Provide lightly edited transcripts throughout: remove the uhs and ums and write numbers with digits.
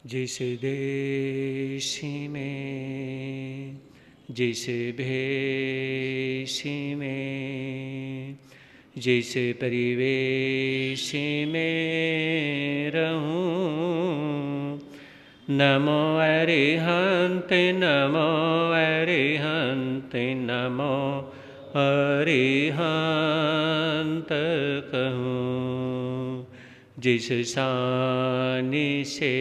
जिस देश में जिस भेष में जिस परिवेश में रहूं, नमो अरिहंत नमो अरिहंत नमो अरिहंत कहूँ। जिस शान से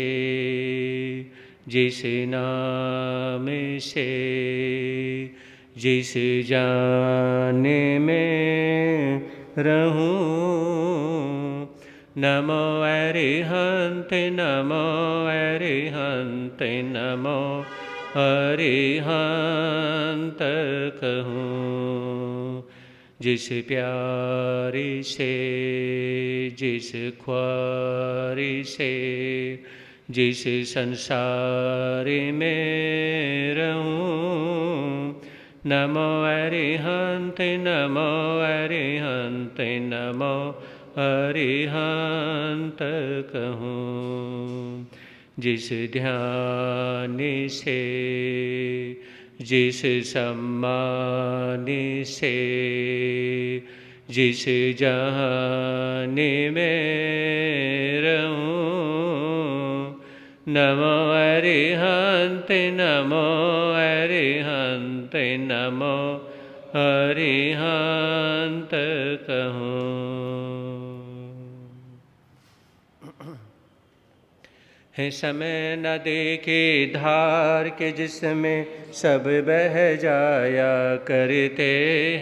जिस नाम से जिस जान में रहूं, नमो अरिहंत नमो अरिहंत नमो अरिहंत कहूँ। जिस प्यार से जिस ख्वार से जिस संसार में रहूं, नमो अरिहंत नमो अरिहंत नमो अरिहंत कहूँ। जिस ध्यान से जिस सम्मान से जिस जहान में रहूं, नमो अरिहंत नमो अरिहंत नमो अरिहंत कहूँ। है समय नदी की धार के जिसमें सब बह जाया करते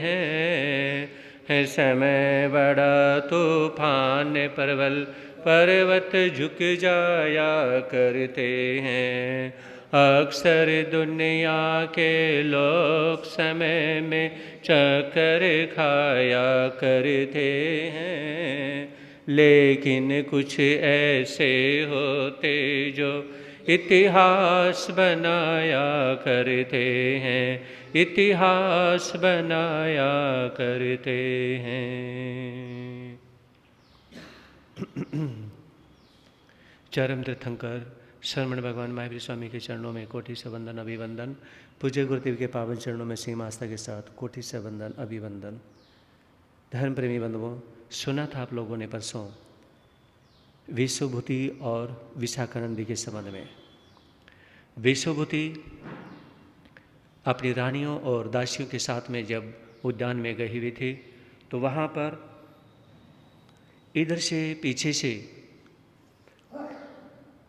हैं। है समय बड़ा तूफान परवल पर्वत झुक जाया करते हैं। अक्सर दुनिया के लोग समय में चक्कर खाया करते हैं, लेकिन कुछ ऐसे होते जो इतिहास बनाया करते हैं, इतिहास बनाया करते हैं। चरम तीर्थंकर शरमण भगवान महावीर स्वामी के चरणों में कोटि से वंदन अभिवंदन। पूज्य गुरुदेव के पावन चरणों में सीम आस्था के साथ कोटि से वंदन अभिवंदन। धर्म प्रेमी बंधुओं, सुना था आप लोगों ने परसों विश्वभूति और विशाखानंदी के संबंध में। विश्वभूति अपनी रानियों और दासियों के साथ में जब उद्यान में गई हुई थी, तो वहाँ पर इधर से पीछे से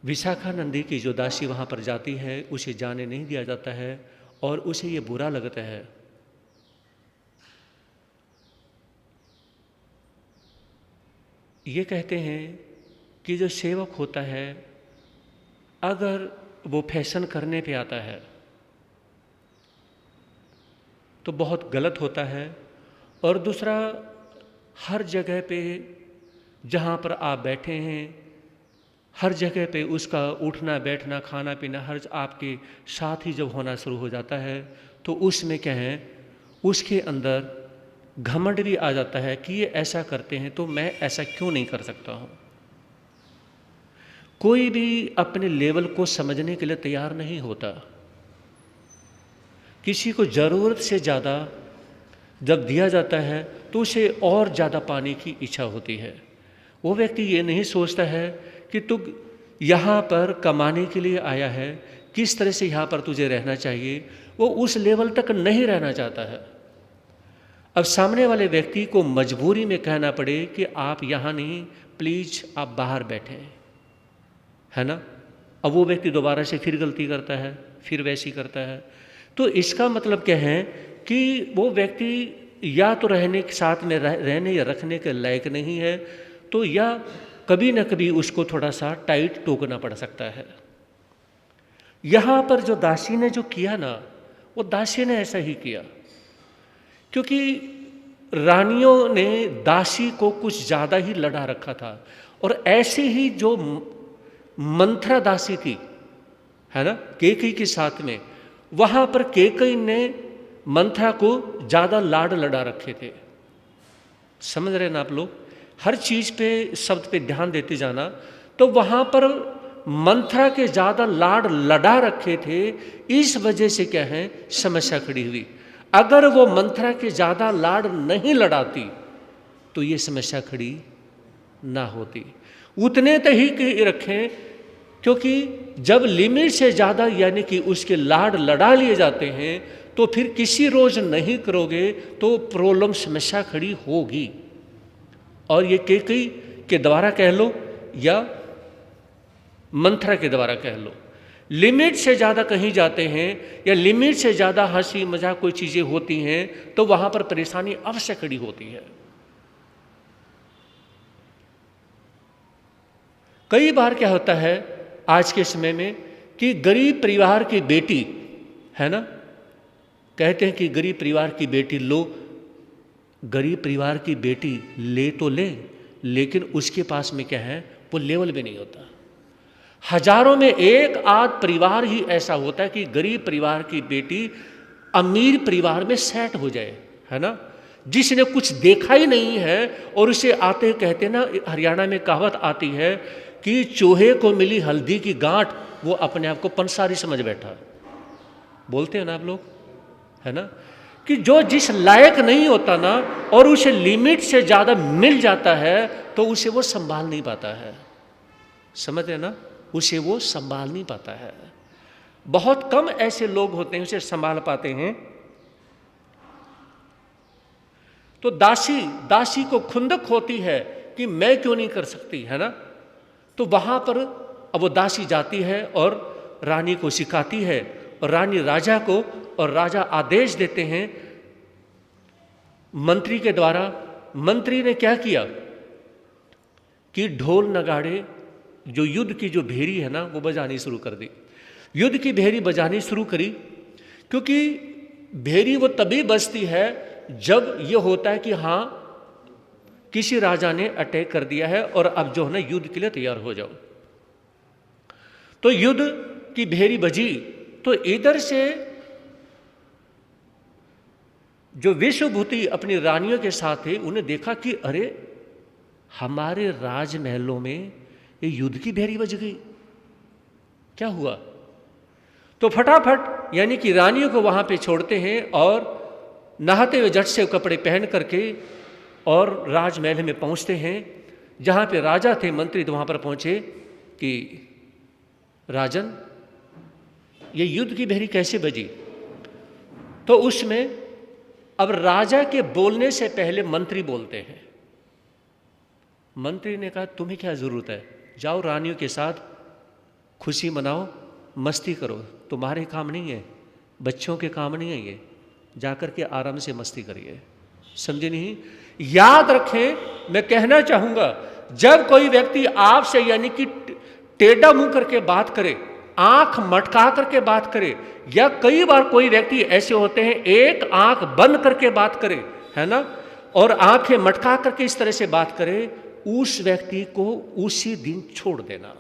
विशाखानंदी की जो दासी वहाँ पर जाती है उसे जाने नहीं दिया जाता है और उसे ये बुरा लगता है। ये कहते हैं कि जो सेवक होता है अगर वो फैशन करने पे आता है तो बहुत गलत होता है। और दूसरा, हर जगह पे जहाँ पर आप बैठे हैं हर जगह पे उसका उठना बैठना खाना पीना हर आपके साथ ही जब होना शुरू हो जाता है तो उसमें क्या है, उसके अंदर घमंड भी आ जाता है कि ये ऐसा करते हैं तो मैं ऐसा क्यों नहीं कर सकता हूँ। कोई भी अपने लेवल को समझने के लिए तैयार नहीं होता। किसी को ज़रूरत से ज़्यादा जब दिया जाता है तो उसे और ज़्यादा पाने की इच्छा होती है। वो व्यक्ति ये नहीं सोचता है कि तू यहाँ पर कमाने के लिए आया है, किस तरह से यहाँ पर तुझे रहना चाहिए। वो उस लेवल तक नहीं रहना चाहता है। अब सामने वाले व्यक्ति को मजबूरी में कहना पड़े कि आप यहाँ नहीं, प्लीज़ आप बाहर बैठें, है ना। अब वो व्यक्ति दोबारा से फिर गलती करता है, फिर वैसी करता है। तो इसका मतलब क्या है कि वो व्यक्ति या तो रहने के साथ में रहने या रखने के लायक नहीं है, तो या कभी न कभी उसको थोड़ा सा टाइट टोकना पड़ सकता है। यहाँ पर जो दासी ने जो किया ना, वो दासी ने ऐसा ही किया, क्योंकि रानियों ने दासी को कुछ ज़्यादा ही लड़ा रखा था। और ऐसे ही जो मंथरा दासी थी, है ना, केकई के साथ में, वहाँ पर केकई ने मंथरा को ज़्यादा लाड लड़ा रखे थे। समझ रहे ना आप लोग, हर चीज़ पे शब्द पे ध्यान देते जाना। तो वहाँ पर मंथरा के ज़्यादा लाड लड़ा रखे थे, इस वजह से क्या है समस्या खड़ी हुई। अगर वो मंथरा के ज़्यादा लाड नहीं लड़ाती तो ये समस्या खड़ी ना होती। उतने तो ही के रखें, क्योंकि जब लिमिट से ज़्यादा यानी कि उसके लाड लड़ा लिए जाते हैं तो फिर किसी रोज़ नहीं करोगे तो प्रॉब्लम समस्या खड़ी होगी। और ये केकई के द्वारा कह लो या मंथरा के द्वारा कह लो, लिमिट से ज़्यादा कहीं जाते हैं या लिमिट से ज़्यादा हंसी मजाक कोई चीज़ें होती हैं तो वहाँ पर परेशानी अवश्य खड़ी होती है। कई बार क्या होता है आज के समय में कि गरीब परिवार की बेटी है ना, कहते हैं कि गरीब परिवार की बेटी लो, गरीब परिवार की बेटी ले तो ले, लेकिन उसके पास में क्या है वो लेवल भी नहीं होता। हजारों में एक आध परिवार ही ऐसा होता है कि गरीब परिवार की बेटी अमीर परिवार में सेट हो जाए, है ना, जिसने कुछ देखा ही नहीं है और उसे आते कहते ना, हरियाणा में कहावत आती है कि चूहे को मिली हल्दी की गांठ, वो अपने आप को पंसारी समझ बैठा। बोलते हैं ना आप लोग, है ना, कि जो जिस लायक नहीं होता ना और उसे लिमिट से ज़्यादा मिल जाता है तो उसे वो संभाल नहीं पाता है। समझ रहे ना, उसे वो संभाल नहीं पाता है। बहुत कम ऐसे लोग होते हैं उसे संभाल पाते हैं। तो दासी को खुंदक होती है कि मैं क्यों नहीं कर सकती, है ना, तो वहां पर अब वो दासी जाती है और रानी को सिखाती है और रानी राजा को, और राजा आदेश देते हैं मंत्री के द्वारा। मंत्री ने क्या किया कि ढोल नगाड़े, जो युद्ध की जो भेरी है ना वो बजानी शुरू कर दी। युद्ध की भेरी बजानी शुरू करी, क्योंकि भेरी वो तभी बजती है जब ये होता है कि हाँ किसी राजा ने अटैक कर दिया है और अब जो है ना युद्ध के लिए तैयार हो जाओ। तो युद्ध की भेरी बजी तो इधर से जो विश्वभूति अपनी रानियों के साथ थे उन्हें देखा कि अरे हमारे राजमहलों में ये युद्ध की भेरी बज गई, क्या हुआ। तो फटाफट यानी कि रानियों को वहां पे छोड़ते हैं और नहाते हुए झट से कपड़े पहन करके और राजमहल में पहुंचते हैं। जहां पे राजा थे, मंत्री तो वहां पर पहुंचे कि राजन ये युद्ध की भेरी कैसे बजी। तो उसमें अब राजा के बोलने से पहले मंत्री बोलते हैं। मंत्री ने कहा तुम्हें क्या जरूरत है, जाओ रानियों के साथ खुशी मनाओ, मस्ती करो, तुम्हारे काम नहीं है, बच्चों के काम नहीं है, ये जाकर के आराम से मस्ती करिए। समझे नहीं। याद रखें, मैं कहना चाहूंगा जब कोई व्यक्ति आपसे यानी कि टेढ़ा मुंह करके बात करे, आंख मटका करके बात करे, या कई बार कोई व्यक्ति ऐसे होते हैं एक आंख बंद करके बात करे, है ना, और आंखें मटका करके इस तरह से बात करे, उस व्यक्ति को उसी दिन छोड़ देना।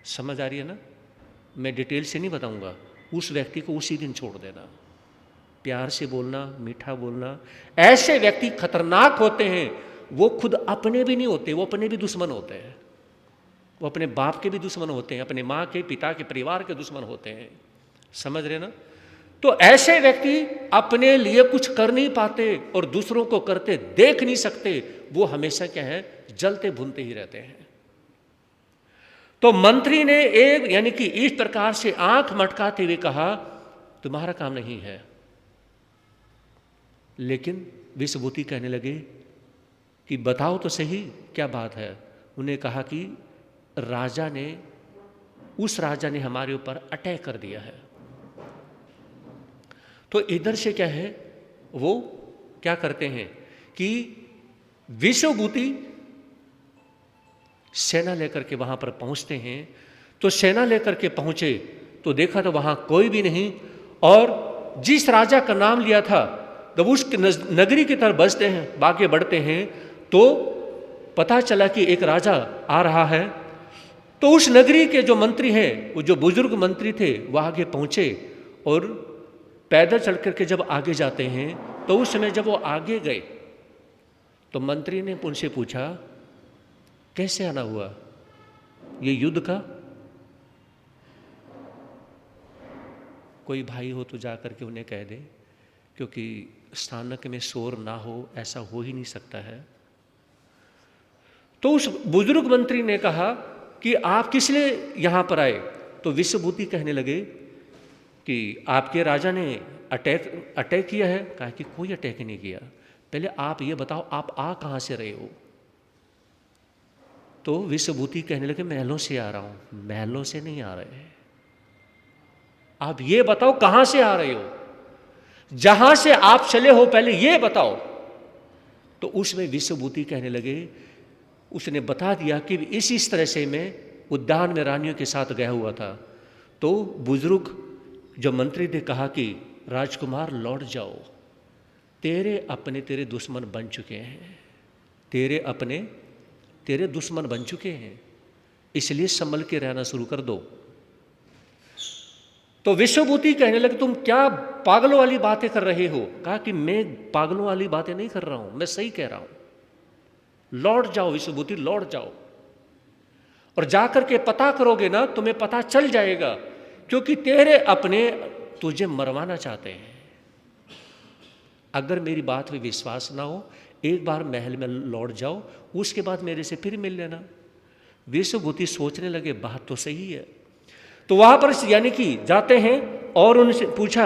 समझ आ रही है ना, मैं डिटेल से नहीं बताऊंगा, उस व्यक्ति को उसी दिन छोड़ देना। प्यार से बोलना, मीठा बोलना। ऐसे व्यक्ति खतरनाक होते हैं, वो खुद अपने भी नहीं होते, वो अपने भी दुश्मन होते हैं, वो अपने बाप के भी दुश्मन होते हैं, अपने माँ के, पिता के, परिवार के दुश्मन होते हैं। समझ रहे ना। तो ऐसे व्यक्ति अपने लिए कुछ कर नहीं पाते और दूसरों को करते देख नहीं सकते, वो हमेशा क्या है जलते भुनते ही रहते हैं। तो मंत्री ने एक यानी कि इस प्रकार से आंख मटकाते हुए कहा तुम्हारा काम नहीं है। लेकिन विश्वभूति कहने लगे कि बताओ तो सही क्या बात है। उन्हें कहा कि उस राजा ने हमारे ऊपर अटैक कर दिया है। तो इधर से क्या है, वो क्या करते हैं कि विश्वभूति सेना लेकर के वहां पर पहुंचते हैं। तो सेना लेकर के पहुंचे तो देखा तो वहां कोई भी नहीं, और जिस राजा का नाम लिया था जब उस नगरी की तरफ बचते हैं, आगे बढ़ते हैं, तो पता चला कि एक राजा आ रहा है। तो उस नगरी के जो मंत्री हैं, वो जो बुजुर्ग मंत्री थे, वो आगे पहुंचे और पैदल चल करके जब आगे जाते हैं तो उस समय जब वो आगे गए तो मंत्री ने उनसे पूछा कैसे आना हुआ, ये युद्ध का? कोई भाई हो तो जा करके उन्हें कह दे, क्योंकि स्थानक में शोर ना हो, ऐसा हो ही नहीं सकता है। तो उस बुजुर्ग मंत्री ने कहा कि आप किस लिए यहाँ पर आए? तो विश्वभूति कहने लगे कि आपके राजा ने अटैक किया है। कहा कि कोई अटैक नहीं किया, पहले आप ये बताओ आप आ कहाँ से रहे हो? तो विश्वभूति कहने लगे महलों से आ रहा हूँ। महलों से नहीं आ रहे, आप ये बताओ कहाँ से आ रहे हो, जहां से आप चले हो पहले ये बताओ। तो उसमें विश्वभूति कहने लगे, उसने बता दिया कि इस तरह से मैं उद्यान में रानियों के साथ गया हुआ था। तो बुजुर्ग जो मंत्री ने कहा कि राजकुमार लौट जाओ, तेरे अपने तेरे दुश्मन बन चुके हैं, तेरे अपने तेरे दुश्मन बन चुके हैं, इसलिए संभल के रहना शुरू कर दो। तो विश्वभूति कहने लगे तुम क्या पागलों वाली बातें कर रहे हो? कहा कि मैं पागलों वाली बातें नहीं कर रहा हूं, मैं सही कह रहा हूं। लौट जाओ विश्वभूति, लौट जाओ, और जाकर के पता करोगे ना तुम्हें पता चल जाएगा, क्योंकि तेरे अपने तुझे मरवाना चाहते हैं। अगर मेरी बात पे विश्वास ना हो, एक बार महल में लौट जाओ, उसके बाद मेरे से फिर मिल लेना। विश्वभूति सोचने लगे बात तो सही है। तो वहां पर यानी कि जाते हैं और उनसे पूछा,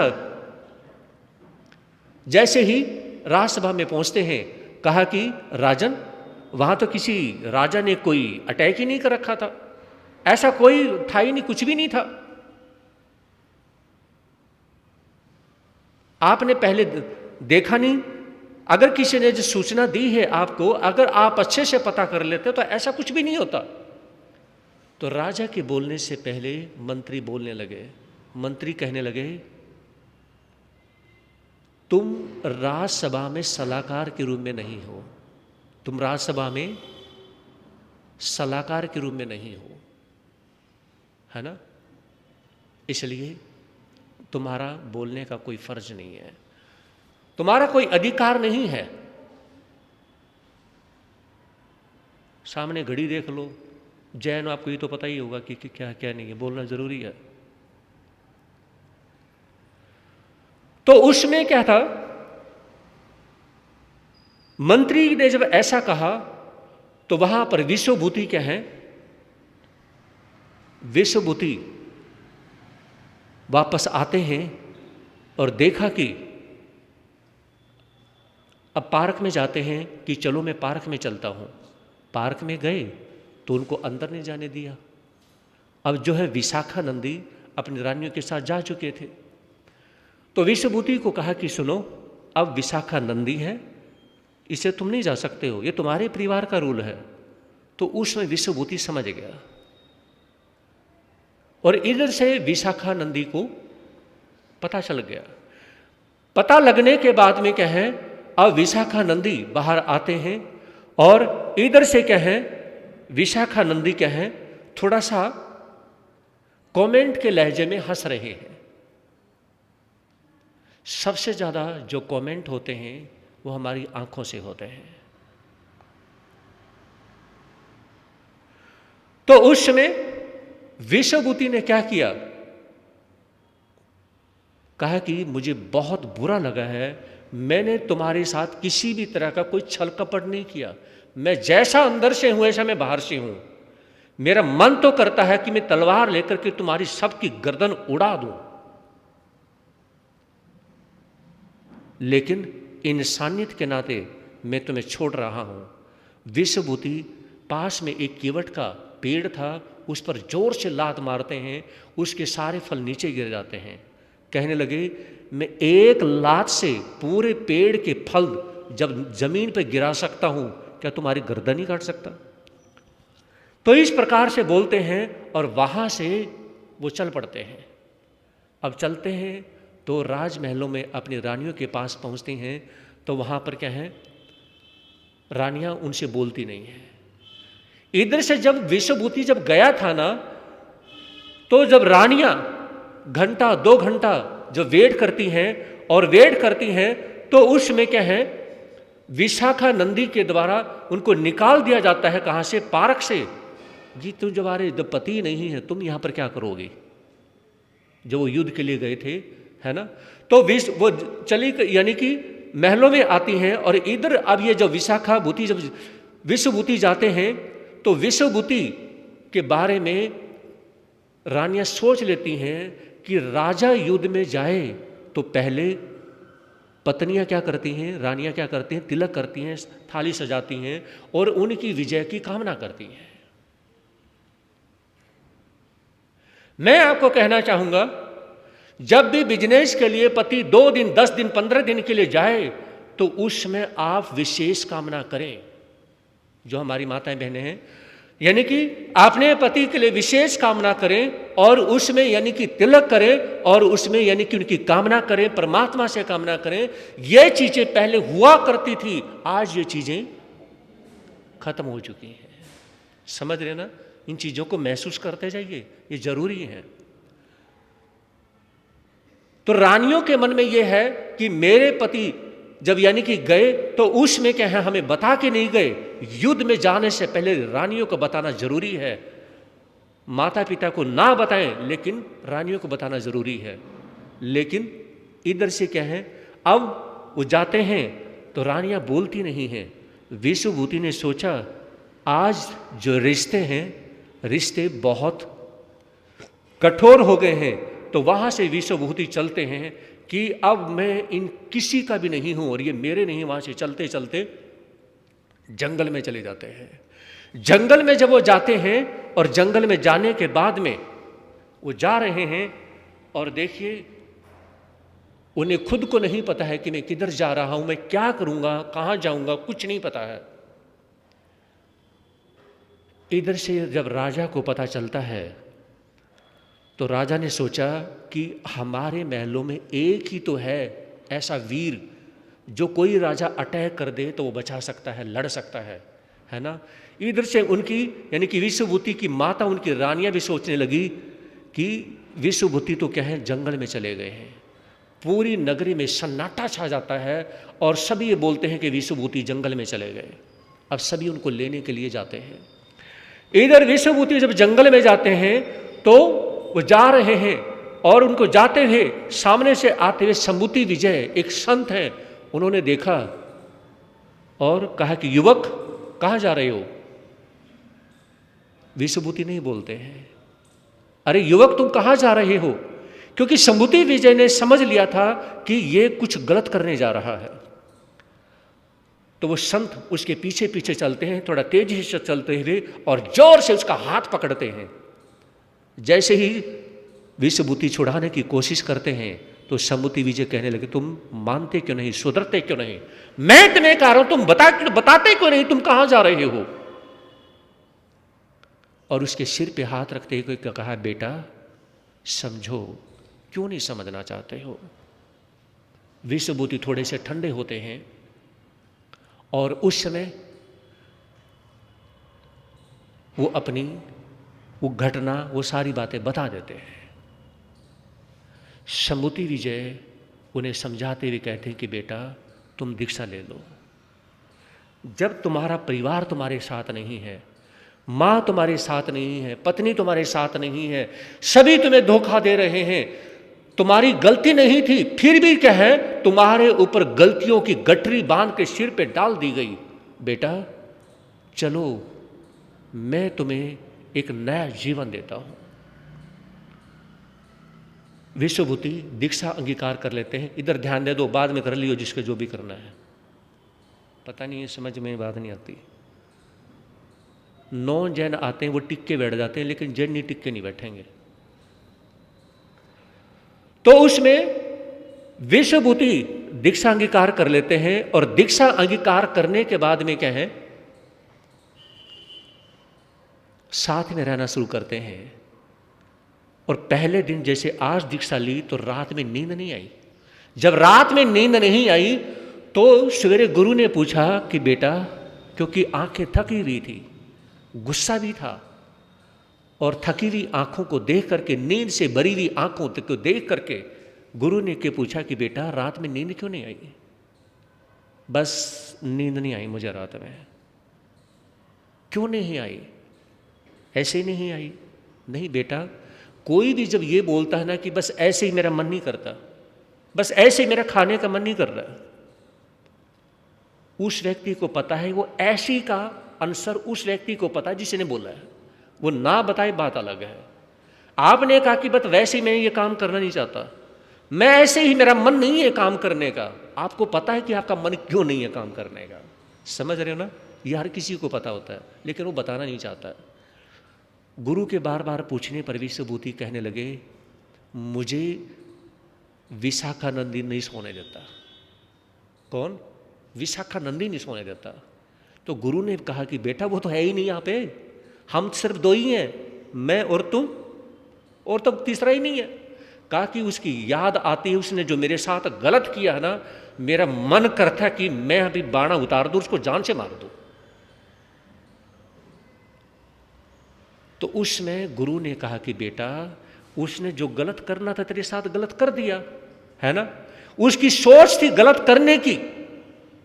जैसे ही राजसभा में पहुंचते हैं, कहा कि राजन, वहां तो किसी राजा ने कोई अटैक ही नहीं कर रखा था, ऐसा कोई था ही नहीं, कुछ भी नहीं था। आपने पहले देखा नहीं? अगर किसी ने जो सूचना दी है आपको, अगर आप अच्छे से पता कर लेते तो ऐसा कुछ भी नहीं होता। तो राजा के बोलने से पहले मंत्री बोलने लगे। मंत्री कहने लगे, तुम राजसभा में सलाहकार के रूप में नहीं हो, तुम राजसभा में सलाहकार के रूप में नहीं हो, है ना? इसलिए तुम्हारा बोलने का कोई फर्ज नहीं है, तुम्हारा कोई अधिकार नहीं है। सामने घड़ी देख लो, जैन आपको ये तो पता ही होगा कि क्या क्या नहीं है, बोलना जरूरी है। तो उसमें क्या था, मंत्री ने जब ऐसा कहा तो वहां पर विश्वभूति क्या है, विश्वभूति वापस आते हैं और देखा कि अब पार्क में जाते हैं कि चलो मैं पार्क में चलता हूं। पार्क में गए तो उनको अंदर नहीं जाने दिया। अब जो है विशाखा नंदी अपनी रानियों के साथ जा चुके थे। तो विश्वभूति को कहा कि सुनो, अब विशाखा नंदी है, इसे तुम नहीं जा सकते हो, ये तुम्हारे परिवार का रूल है। तो उसमें विश्वभूति समझ गया और इधर से विशाखा नंदी को पता चल गया। पता लगने के बाद में क्या है, अब विशाखा नंदी बाहर आते हैं और इधर से क्या है, विशाखा नंदी क्या है, थोड़ा सा कमेंट के लहजे में हंस रहे हैं। सबसे ज्यादा जो कमेंट होते हैं वो हमारी आंखों से होते हैं। तो उस समय विश्वभूति ने क्या किया, कहा कि मुझे बहुत बुरा लगा है, मैंने तुम्हारे साथ किसी भी तरह का कोई छल कपट नहीं किया। मैं जैसा अंदर से हूं ऐसा मैं बाहर से हूं। मेरा मन तो करता है कि मैं तलवार लेकर के तुम्हारी सबकी गर्दन उड़ा दूं, लेकिन इंसानियत के नाते मैं तुम्हें छोड़ रहा हूं। विश्वभूति पास में एक केवट का पेड़ था, उस पर जोर से लात मारते हैं, उसके सारे फल नीचे गिर जाते हैं। कहने लगे, मैं एक लात से पूरे पेड़ के फल जब जमीन पर गिरा सकता हूं, क्या तुम्हारी गर्दन ही काट सकता? तो इस प्रकार से बोलते हैं और वहां से वो चल पड़ते हैं। अब चलते हैं तो राजमहलों में अपनी रानियों के पास पहुंचते हैं तो वहां पर क्या है, रानियां उनसे बोलती नहीं है। इधर से जब विश्वभूति जब गया था ना, तो जब रानियां घंटा 2 घंटा जब वेट करती हैं और वेट करती हैं, तो उसमें क्या है, विशाखा नंदी के द्वारा उनको निकाल दिया जाता है। कहां से? पार्क से। जी तुम तुम्हारे जब पति नहीं है तुम यहाँ पर क्या करोगे, जब वो युद्ध के लिए गए थे, है ना। तो वो चली यानी कि महलों में आती हैं, और इधर अब ये जब विशाखाभूति जब विश्वभूति जाते हैं तो विश्वभूति के बारे में रानियां सोच लेती हैं कि राजा युद्ध में जाए तो पहले पत्नियां क्या करती हैं, रानियां क्या करती हैं, तिलक करती हैं, थाली सजाती हैं और उनकी विजय की कामना करती हैं। मैं आपको कहना चाहूंगा, जब भी बिजनेस के लिए पति 2 दिन 10 दिन 15 दिन के लिए जाए तो उसमें आप विशेष कामना करें। जो हमारी माताएं बहनें हैं, यानी कि अपने पति के लिए विशेष कामना करें और उसमें यानी कि तिलक करें और उसमें यानी कि उनकी कामना करें, परमात्मा से कामना करें। ये चीजें पहले हुआ करती थी, आज ये चीजें खत्म हो चुकी हैं। समझ रहे ना, इन चीजों को महसूस करते जाइए, ये जरूरी है। तो रानियों के मन में यह है कि मेरे पति जब यानी कि गए तो उसमें क्या है, हमें बता के नहीं गए। युद्ध में जाने से पहले रानियों को बताना जरूरी है। माता पिता को ना बताएं लेकिन रानियों को बताना जरूरी है। लेकिन इधर से क्या है, अब वो जाते हैं तो रानियां बोलती नहीं हैं। विश्वभूति ने सोचा आज जो रिश्ते हैं, रिश्ते बहुत कठोर हो गए हैं, तो वहां से विश्वभूति चलते हैं कि अब मैं इन किसी का भी नहीं हूं और ये मेरे नहीं। वहां से चलते चलते जंगल में चले जाते हैं। जंगल में जब वो जाते हैं और जंगल में जाने के बाद में वो जा रहे हैं और देखिए उन्हें खुद को नहीं पता है कि मैं किधर जा रहा हूं, मैं क्या करूंगा, कहां जाऊंगा, कुछ नहीं पता है। इधर से जब राजा को पता चलता है तो राजा ने सोचा कि हमारे महलों में एक ही तो है ऐसा वीर जो कोई राजा अटैक कर दे तो वो बचा सकता है, लड़ सकता है ना। इधर से उनकी यानी कि विश्वभूति की माता, उनकी रानियां भी सोचने लगी कि विश्वभूति तो क्या है, जंगल में चले गए हैं। पूरी नगरी में सन्नाटा छा जाता है और सभी ये बोलते हैं कि विश्वभूति जंगल में चले गए। अब सभी उनको लेने के लिए जाते हैं। इधर विश्वभूति जब जंगल में जाते हैं तो वो जा रहे हैं और उनको जाते हुए सामने से आते हुए संबुति विजय एक संत हैं, उन्होंने देखा और कहा कि युवक कहाँ जा रहे हो। विश्वभूति नहीं बोलते हैं, अरे युवक तुम कहाँ जा रहे हो, क्योंकि संबुति विजय ने समझ लिया था कि ये कुछ गलत करने जा रहा है। तो वो संत उसके पीछे पीछे चलते हैं, थोड़ा तेजी से चलते हुए और जोर से उसका हाथ पकड़ते हैं। जैसे ही विश्वभूति छुड़ाने की कोशिश करते हैं तो संबुति विजय कहने लगे, तुम मानते क्यों नहीं, सुधरते क्यों नहीं, मैं तुम्हें कह रहा हूं तुम बताते क्यों नहीं, तुम कहां जा रहे हो। और उसके सिर पे हाथ रखते हुए कहा, बेटा समझो, क्यों नहीं समझना चाहते हो। विश्वभूति थोड़े से ठंडे होते हैं और उस समय वो अपनी वो घटना, वो सारी बातें बता देते हैं। संबुति विजय उन्हें समझाते हुए कहते हैं कि बेटा तुम दीक्षा ले लो। जब तुम्हारा परिवार तुम्हारे साथ नहीं है, माँ तुम्हारे साथ नहीं है, पत्नी तुम्हारे साथ नहीं है, सभी तुम्हें धोखा दे रहे हैं, तुम्हारी गलती नहीं थी फिर भी क्या है, तुम्हारे ऊपर गलतियों की गठरी बांध के सिर पे डाल दी गई। बेटा चलो मैं तुम्हें एक नया जीवन देता हूं। विश्वभूति दीक्षा अंगीकार कर लेते हैं। इधर ध्यान दे दो, बाद में कर लियो जिसके जो भी करना है। पता नहीं ये समझ में बात नहीं आती। 9 जैन आते हैं वो टिक के बैठ जाते हैं, लेकिन जैन नहीं टिक के नहीं बैठेंगे। तो उसमें विश्वभूति दीक्षा अंगीकार कर लेते हैं और दीक्षा अंगीकार करने के बाद में क्या है, साथ में रहना शुरू करते हैं। और पहले दिन जैसे आज दीक्षा ली तो रात में नींद नहीं आई। जब रात में नींद नहीं आई तो सवेरे गुरु ने पूछा कि बेटा, क्योंकि आंखें थकी हुई थी, गुस्सा भी था, और थकी हुई आंखों को देख करके, नींद से भरी हुई आंखों को देख करके गुरु ने के पूछा कि बेटा रात में नींद क्यों नहीं आई। बस नींद नहीं आई मुझे रात में। क्यों नहीं आई, ऐसे नहीं आई। नहीं बेटा, कोई भी जब ये बोलता है ना कि बस ऐसे ही मेरा मन नहीं करता, बस ऐसे ही मेरा खाने का मन नहीं कर रहा, उस व्यक्ति को पता है, वो ऐसी का आंसर उस व्यक्ति को पता है जिसने बोला है। वो ना बताए बात अलग है। आपने कहा कि बस वैसे ही मैं ये काम करना नहीं चाहता, मैं ऐसे ही, मेरा मन नहीं है काम करने का। आपको पता है कि आपका मन क्यों नहीं है काम करने का। समझ रहे हो ना? ये हर किसी को पता होता है, लेकिन वो बताना नहीं चाहता। गुरु के बार बार पूछने पर विश्वभूति कहने लगे, मुझे विशाखानंदी नहीं सोने देता। कौन? विशाखानंदी नहीं सोने देता। तो गुरु ने कहा कि बेटा वो तो है ही नहीं यहाँ पे, हम सिर्फ दो ही हैं, मैं और तुम, और तो तीसरा ही नहीं है। कहा कि उसकी याद आती है, उसने जो मेरे साथ गलत किया है ना, मेरा मन करता है कि मैं अभी बाणा उतार दूं, उसको जान से मार दूं। तो उसमें गुरु ने कहा कि बेटा, उसने जो गलत करना था तेरे साथ गलत कर दिया है ना, उसकी सोच थी गलत करने की,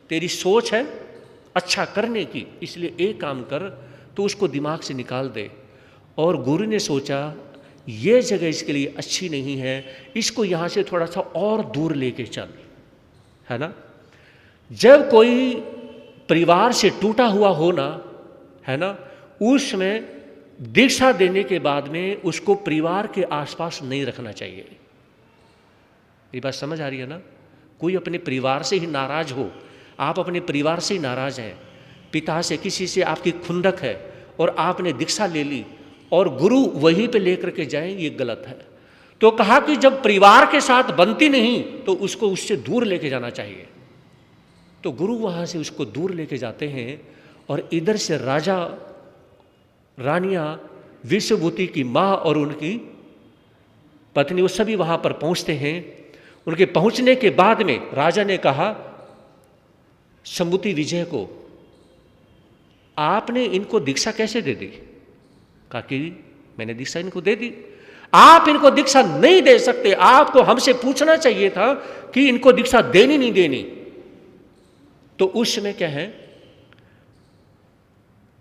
तेरी सोच है अच्छा करने की, इसलिए एक काम कर, तो उसको दिमाग से निकाल दे। और गुरु ने सोचा ये जगह इसके लिए अच्छी नहीं है, इसको यहाँ से थोड़ा सा और दूर लेके चल, है ना। जब कोई परिवार से टूटा हुआ हो ना, है ना, उसमें दीक्षा देने के बाद में उसको परिवार के आसपास नहीं रखना चाहिए। ये बात समझ आ रही है ना? कोई अपने परिवार से ही नाराज हो, आप अपने परिवार से ही नाराज हैं, पिता से, किसी से आपकी खुंदक है और आपने दीक्षा ले ली और गुरु वहीं पे लेकर के जाएं, ये गलत है। तो कहा कि जब परिवार के साथ बनती नहीं तो उसको उससे दूर लेके जाना चाहिए। तो गुरु वहाँ से उसको दूर लेके जाते हैं और इधर से राजा रानियाँ, विश्वभूति की माँ और उनकी पत्नी, वो सभी वहाँ पर पहुँचते हैं। उनके पहुँचने के बाद में राजा ने कहा संबुति विजय को, आपने इनको दीक्षा कैसे दे दी? कहा कि मैंने दीक्षा इनको दे दी। आप इनको दीक्षा नहीं दे सकते, आपको हमसे पूछना चाहिए था कि इनको दीक्षा देनी नहीं देनी। तो उस समय क्या है,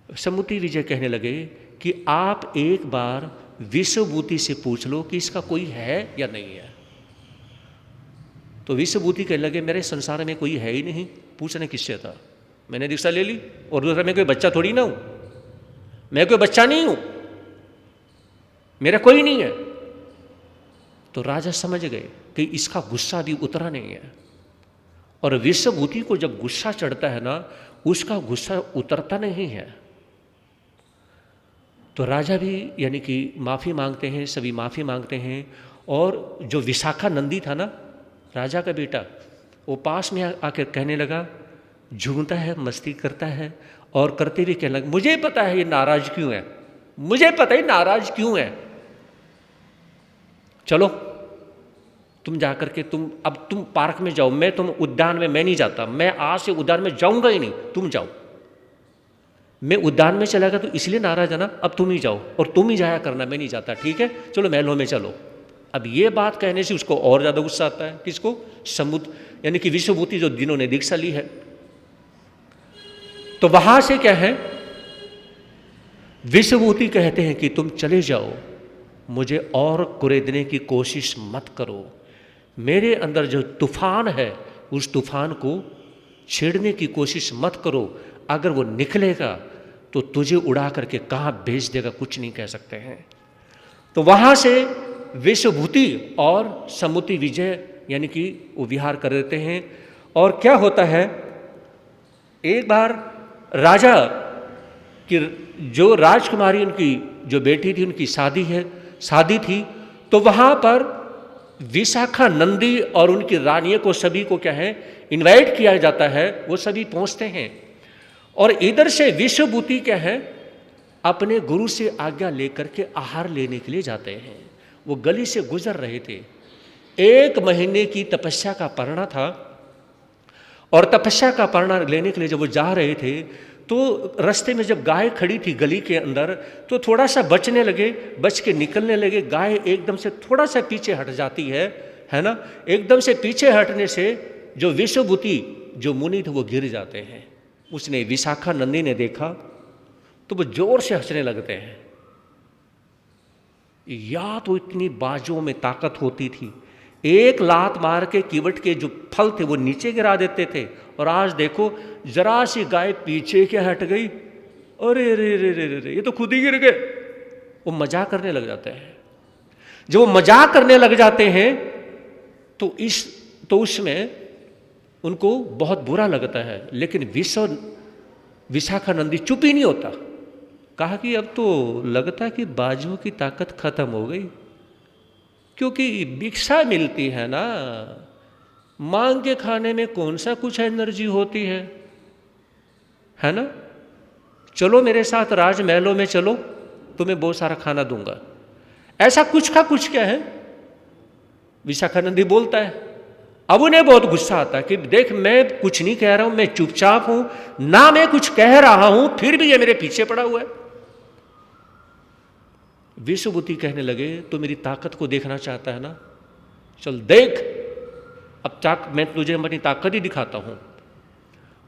संबुति विजय कहने लगे कि आप एक बार विश्वभूति से पूछ लो कि इसका कोई है या नहीं है। तो विश्वभूति कहने लगे मेरे संसार में कोई है ही नहीं, पूछने किससे था, मैंने दीक्षा ले ली, और दूसरा मैं कोई बच्चा थोड़ी ना हूं, मैं कोई बच्चा नहीं हूं, मेरा कोई नहीं है। तो राजा समझ गए कि इसका गुस्सा भी उतरा नहीं है, और विश्वभूति को जब गुस्सा चढ़ता है ना, उसका गुस्सा उतरता नहीं है। तो राजा भी यानी कि माफ़ी मांगते हैं, सभी माफ़ी मांगते हैं। और जो विशाखानंदी था ना, राजा का बेटा, वो पास में आकर कहने लगा, झूमता है, मस्ती करता है, और करते हुए कहने लगा, मुझे पता है ये नाराज क्यों है, मुझे पता है नाराज क्यों है, चलो तुम जाकर के अब तुम पार्क में जाओ, मैं तुम उद्यान में मैं नहीं जाता, मैं आज से उद्यान में जाऊंगा ही नहीं, तुम जाओ। मैं उद्यान में चला गया तो इसलिए नाराज है ना, अब तुम ही जाओ और तुम ही जाया करना, मैं नहीं जाता, ठीक है, चलो महलों में चलो। अब ये बात कहने से उसको और ज़्यादा गुस्सा आता है, किसको? समुद्र यानी कि विश्वभूति जो जिन्होंने दीक्षा ली है। तो वहां से क्या है, विश्वभूति कहते हैं कि तुम चले जाओ, मुझे और कुरेदने की कोशिश मत करो, मेरे अंदर जो तूफान है उस तूफान को छेड़ने की कोशिश मत करो, अगर वो निकलेगा तो तुझे उड़ा करके कहाँ भेज देगा कुछ नहीं कह सकते हैं। तो वहाँ से विश्वभूति और संबुति विजय यानी कि वो विहार कर देते हैं। और क्या होता है, एक बार राजा की जो राजकुमारी उनकी जो बेटी थी उनकी शादी थी, तो वहाँ पर विशाखानंदी और उनकी रानियों को सभी को क्या है इनवाइट किया जाता है, वो सभी पहुँचते हैं। और इधर से विश्वभूति क्या है अपने गुरु से आज्ञा लेकर के आहार लेने के लिए जाते हैं। वो गली से गुजर रहे थे, 1 महीने की तपस्या का परणा था, और तपस्या का परणा लेने के लिए जब वो जा रहे थे तो रास्ते में जब गाय खड़ी थी गली के अंदर, तो थोड़ा सा बचने लगे, बच के निकलने लगे। गाय एकदम से थोड़ा सा पीछे हट जाती है ना, एकदम से पीछे हटने से जो विश्वभूति जो मुनि थे वो गिर जाते हैं। उसने विशाखानंदी ने देखा तो वो जोर से हंसने लगते हैं, या तो इतनी बाजुओं में ताकत होती थी, एक लात मार के कीवट के जो फल थे वो नीचे गिरा देते थे। और आज देखो जरा सी गाय पीछे क्या हट गई, अरे रे रे रे रे ये तो खुद ही गिर गए। वो मजाक करने लग जाते हैं। जब वो मजाक करने लग जाते हैं तो उसमें उनको बहुत बुरा लगता है। लेकिन विशाखानंदी चुप ही नहीं होता। कहा कि अब तो लगता है कि बाजुओं की ताकत खत्म हो गई, क्योंकि भिक्षा मिलती है ना, मांग के खाने में कौन सा कुछ एनर्जी होती है ना। चलो मेरे साथ राजमहलों में चलो, तुम्हें बहुत सारा खाना दूंगा। ऐसा कुछ का कुछ क्या है, विशाखानंदी बोलता है। अब उन्हें बहुत गुस्सा आता है कि देख मैं कुछ नहीं कह रहा हूं, मैं चुपचाप हूं ना, मैं कुछ कह रहा हूं, फिर भी ये मेरे पीछे पड़ा हुआ है। विश्वभूति कहने लगे तो मेरी ताकत को देखना चाहता है ना, चल देख अब मैं तुझे अपनी ताकत ही दिखाता हूं।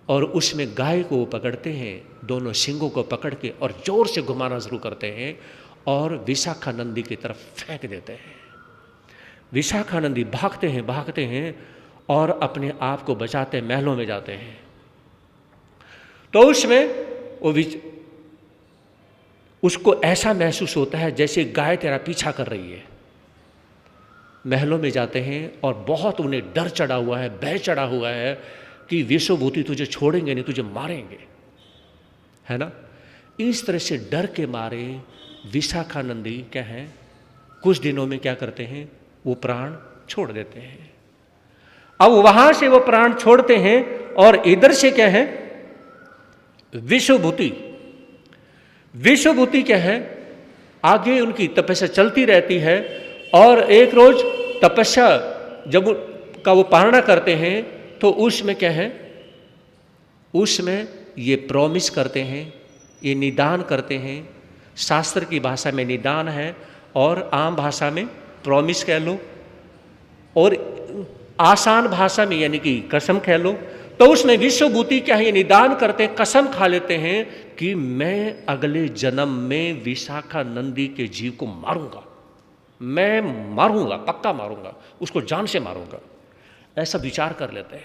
और उसमें गाय को पकड़ते हैं, दोनों सिंगों को पकड़ के और जोर से घुमाना शुरू करते हैं और विशाखानंदी की तरफ फेंक देते हैं। विशाखानंदी भागते हैं और अपने आप को बचाते महलों में जाते हैं। तो उसमें उसको ऐसा महसूस होता है जैसे गाय तेरा पीछा कर रही है। महलों में जाते हैं और बहुत उन्हें डर चढ़ा हुआ है, भय चढ़ा हुआ है कि विश्वभूति तुझे छोड़ेंगे नहीं, तुझे मारेंगे, है ना। इस तरह से डर के मारे विशाखानंदी क्या है, कुछ दिनों में क्या करते हैं, वो प्राण छोड़ देते हैं। अब वहां से वो प्राण छोड़ते हैं और इधर से क्या है, विश्वभूति क्या है, आगे उनकी तपस्या चलती रहती है। और एक रोज तपस्या जब का वो पारणा करते हैं तो उसमें क्या है, उसमें ये प्रॉमिस करते हैं, ये निदान करते हैं। शास्त्र की भाषा में निदान है और आम भाषा में प्रॉमिस कह लो, और आसान भाषा में यानी कि कसम कह लो। तो उसमें विश्वभूति क्या है, ये निदान करते हैं, कसम खा लेते हैं कि मैं अगले जन्म में विशाखानंदी के जीव को मारूंगा, मैं मारूंगा, पक्का मारूंगा, उसको जान से मारूंगा, ऐसा विचार कर लेते हैं।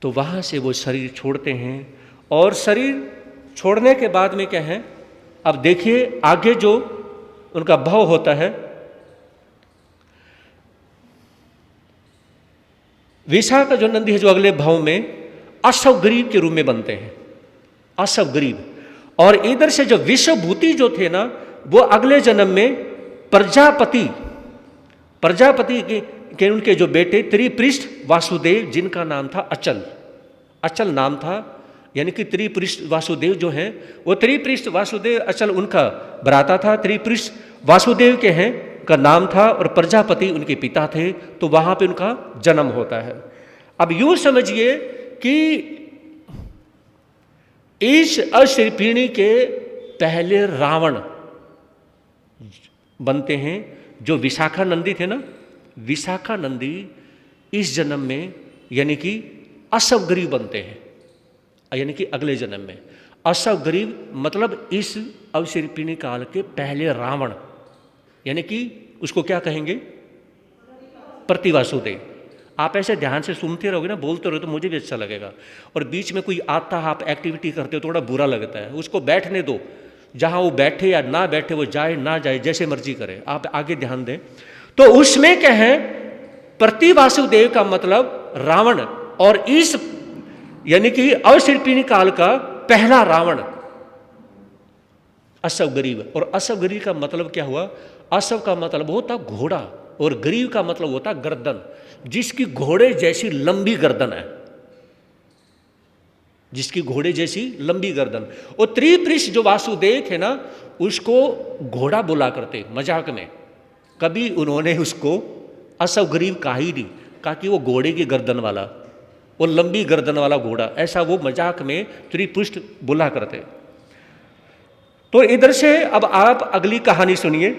तो वहां से वो शरीर छोड़ते हैं और शरीर छोड़ने के बाद में क्या है, अब देखिए आगे जो उनका भाव होता है। विशाखा जो नंदी है जो अगले भाव में अश्वग्रीव के रूप में बनते हैं, अश्वग्रीव। और इधर से जो विश्वभूति जो थे ना, वो अगले जन्म में प्रजापति के उनके जो बेटे त्रिपृष्ठ वासुदेव, जिनका नाम था अचल नाम था, यानी कि त्रिपृष्ठ वासुदेव जो हैं वो त्रिपृष्ठ वासुदेव अचल उनका भ्राता था, त्रिपृष्ठ वासुदेव के हैं का नाम था और प्रजापति उनके पिता थे। तो वहां पे उनका जन्म होता है। अब यूं समझिए कि इस अश्विनी के पहले रावण बनते हैं जो विशाखानंदी थे ना। विशाखानंदी इस जन्म में यानी कि अश्वग्रीव बनते हैं, यानी कि अगले जन्म में। अश्वग्रीव मतलब इस अवसर्पिणी काल के पहले रावण, यानी कि उसको क्या कहेंगे, प्रतिवासुदेव। आप ऐसे ध्यान से सुनते रहोगे ना, बोलते रहो तो मुझे भी अच्छा लगेगा। और बीच में कोई आता है, आप एक्टिविटी करते हो थोड़ा बुरा लगता है, उसको बैठने दो, जहां वो बैठे या ना बैठे, वो जाए ना जाए जैसे मर्जी करे, आप आगे ध्यान दें। तो उसमें क्या है, प्रतिवासुदेव का मतलब रावण, और इस यानी कि अवसर्पिणी काल का पहला रावण अश्वग्रीव। और अश्वग्रीव का मतलब क्या हुआ, अश्व का मतलब होता घोड़ा और ग्रीव का मतलब होता गर्दन, जिसकी घोड़े जैसी लंबी गर्दन है, जिसकी घोड़े जैसी लंबी गर्दन। और त्रिपृष्ठ जो वासुदेव थे ना, उसको घोड़ा बोला करते मजाक में, कभी उन्होंने उसको अश्वग्रीव कहा ही नहीं, कहा कि वो घोड़े की गर्दन वाला, वो लंबी गर्दन वाला घोड़ा, ऐसा वो मजाक में त्रिपृष्ठ बोला करते। तो इधर से अब आप अगली कहानी सुनिए।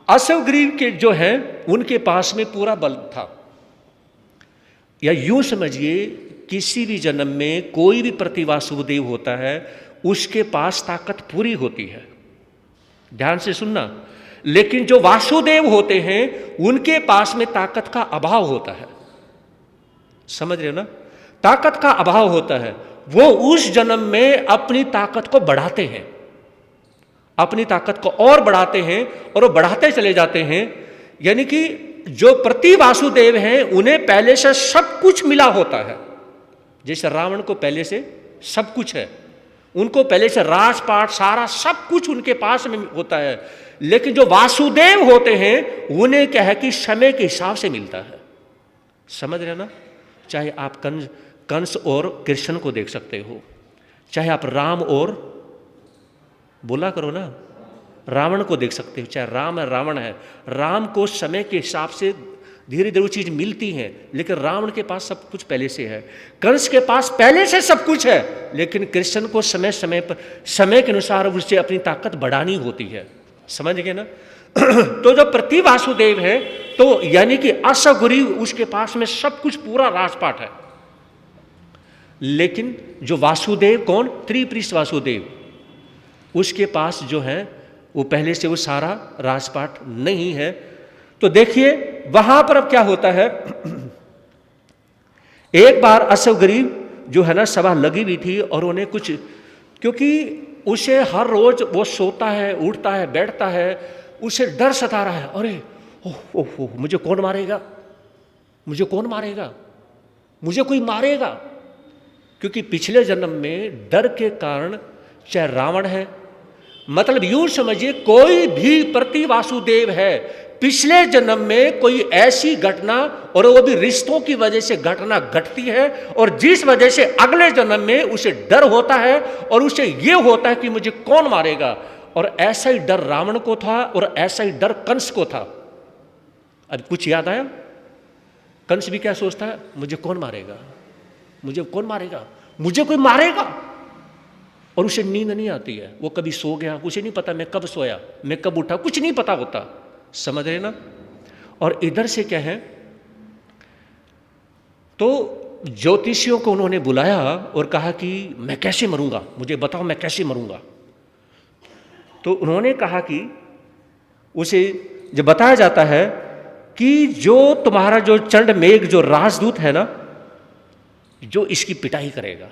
अश्वग्रीव के जो हैं उनके पास में पूरा बल था, या यूं समझिए किसी भी जन्म में कोई भी प्रतिवासुदेव होता है उसके पास ताकत पूरी होती है। ध्यान से सुनना। लेकिन जो वासुदेव होते हैं उनके पास में ताकत का अभाव होता है। समझ रहे हो ना? ताकत का अभाव होता है। वो उस जन्म में अपनी ताकत को बढ़ाते हैं, अपनी ताकत को और बढ़ाते हैं और वो बढ़ाते चले जाते हैं। यानी कि जो प्रति वासुदेव हैं उन्हें पहले से सब कुछ मिला होता है। जैसे रावण को पहले से सब कुछ है, उनको पहले से राजपाट सारा सब कुछ उनके पास में होता है। लेकिन जो वासुदेव होते हैं उन्हें क्या है कि समय के हिसाब से मिलता है। समझ रहे ना? चाहे आप कंस और कृष्ण को देख सकते हो, चाहे आप राम और बोला करो ना रावण को देख सकते हो, चाहे राम है रावण है। राम को समय के हिसाब से धीरे धीरे वो चीज़ मिलती है, लेकिन रावण के पास सब कुछ पहले से है। कंस के पास पहले से सब कुछ है, लेकिन कृष्ण को समय समय पर समय के अनुसार उससे अपनी ताकत बढ़ानी होती है। समझ गए ना? तो जो प्रति वासुदेव है तो यानी कि असगुरी उसके पास में सब कुछ पूरा राजपाट है। लेकिन जो वासुदेव कौन? त्रिपृष्ठ वासुदेव, उसके पास जो है वो पहले से वो सारा राजपाट नहीं है। तो देखिए वहां पर अब क्या होता है। एक बार असगरीब जो है ना सभा लगी हुई थी और उन्हें कुछ, क्योंकि उसे हर रोज वो सोता है उठता है बैठता है, उसे डर सता रहा है। अरे ओह मुझे कौन मारेगा, मुझे कौन मारेगा, मुझे कोई मारेगा। क्योंकि पिछले जन्म में डर के कारण चाहे रावण है, मतलब यूं समझिए कोई भी प्रति वासुदेव है, पिछले जन्म में कोई ऐसी घटना और वो भी रिश्तों की वजह से घटना घटती है और जिस वजह से अगले जन्म में उसे डर होता है और उसे ये होता है कि मुझे कौन मारेगा। और ऐसा ही डर रावण को था और ऐसा ही डर कंस को था। अब कुछ याद आया? कंस भी क्या सोचता है? मुझे कौन मारेगा, मुझे कौन मारेगा, मुझे कोई मारेगा। और उसे नींद नहीं आती है, वो कभी सो गया, उसे नहीं पता मैं कब सोया मैं कब उठा, कुछ नहीं पता होता। समझ रहे ना? और इधर से क्या है, तो ज्योतिषियों को उन्होंने बुलाया और कहा कि मैं कैसे मरूंगा, मुझे बताओ मैं कैसे मरूंगा। तो उन्होंने कहा कि उसे जब बताया जाता है कि जो तुम्हारा जो चंड मेघ जो राजदूत है ना, जो इसकी पिटाई करेगा,